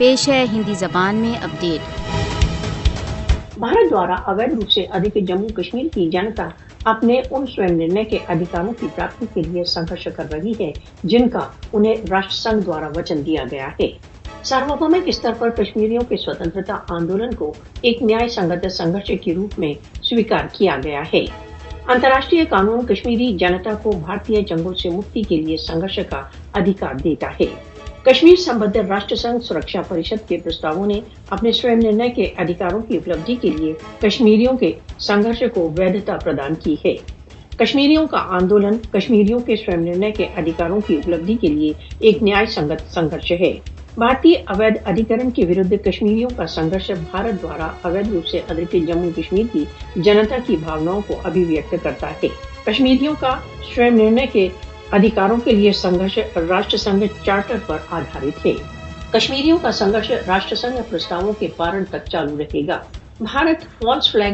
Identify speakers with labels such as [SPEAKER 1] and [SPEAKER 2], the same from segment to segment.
[SPEAKER 1] پیش ہے ہندی زبان میں اپڈیٹ۔
[SPEAKER 2] بھارت دوارا اویدھ روپ سے ادھک جموں کشمیر کی جنتا اپنے ان سوئم نرنے کے ادھیکاروں کی پراپتی کے لیے سنگھرش کر رہی ہے جن کا انہیں راشٹر سنگھ دوارا وچن دیا گیا ہے۔ ساروبھومک استر پر کشمیریوں کے سوتنترتا آندولن کو ایک نیائے سنگت سنگھرش کے روپ میں سویکار کیا گیا ہے۔ انترراشٹریہ قانون کشمیری جنتا کو بھارتی چنگل سے مکتی کے لیے سنگھرش کا ادھیکار دیتا ہے۔ کشمیر سمبدھ راشٹر سنگھ سرکشا پریشد کے پرستاووں نے اپنے سوئم نرنے کے ادھیکاروں کی اپلبدھی کے لیے کشمیریوں کے سنگھرش کو ویدھتا پردان کی ہے۔ کشمیریوں کا آندولن کشمیریوں کے سوئم نرنے کے ادھیکاروں کی اپلبدھی کے لیے ایک نیائے سنگت سنگھرش ہے۔ بھارتی اویدھ ادھیکرن کے ورد کشمیریوں کا سنگھرش بھارت دوارا اویدھ روپ سے ادھک جموں کشمیر کی جنتا کی بھاوناؤں کو ابھیویکت کرتا ہے۔ کشمیریوں کا سوئم نرنے کے ادھیکاروں کے لیے سنگھرش راشٹر سنگھ چارٹر پر آدھارت ہے۔ کشمیریوں کا سنگھرش راشٹر سنگھ پرستاووں کے پارن تک چالو رہے گا۔ بھارت فالس فلیگ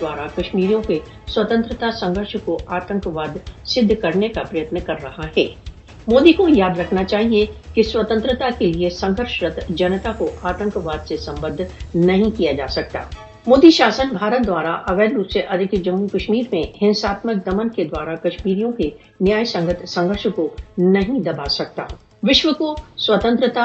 [SPEAKER 2] دوارا کشمیریوں کے سوتنترتا سنگھرش کو آتنکواد سدھ کرنے کا پریتن کر رہا ہے۔ مودی کو یاد رکھنا چاہیے کہ سوتنترتا کے لیے سنگھرشرت جنتا کو آتنکواد سے سمبدھ نہیں کیا جا سکتا۔ مودی شاسن بھارت دوارا اویدھ روپ سے ادھک جموں کشمیر میں ہنساتمک دمن کے دوارا کشمیریوں کے نیائے سنگت سنگھرش کو نہیں دبا سکتا۔ وشو کو سوتنترتا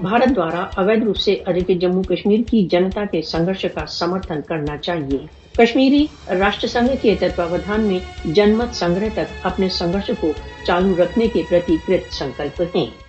[SPEAKER 2] بھارت دوارا اویدھ روپ سے ادھک جموں کشمیر کی جنتا کے سنگھرش کا سمرتھن کرنا چاہیے۔ کشمیری راشٹر سنگھ کے تتواودھان میں جنمت سنگرہ تک اپنے سنگھرش کو چالو رکھنے کے پرتی کرت سنکلپ ہیں۔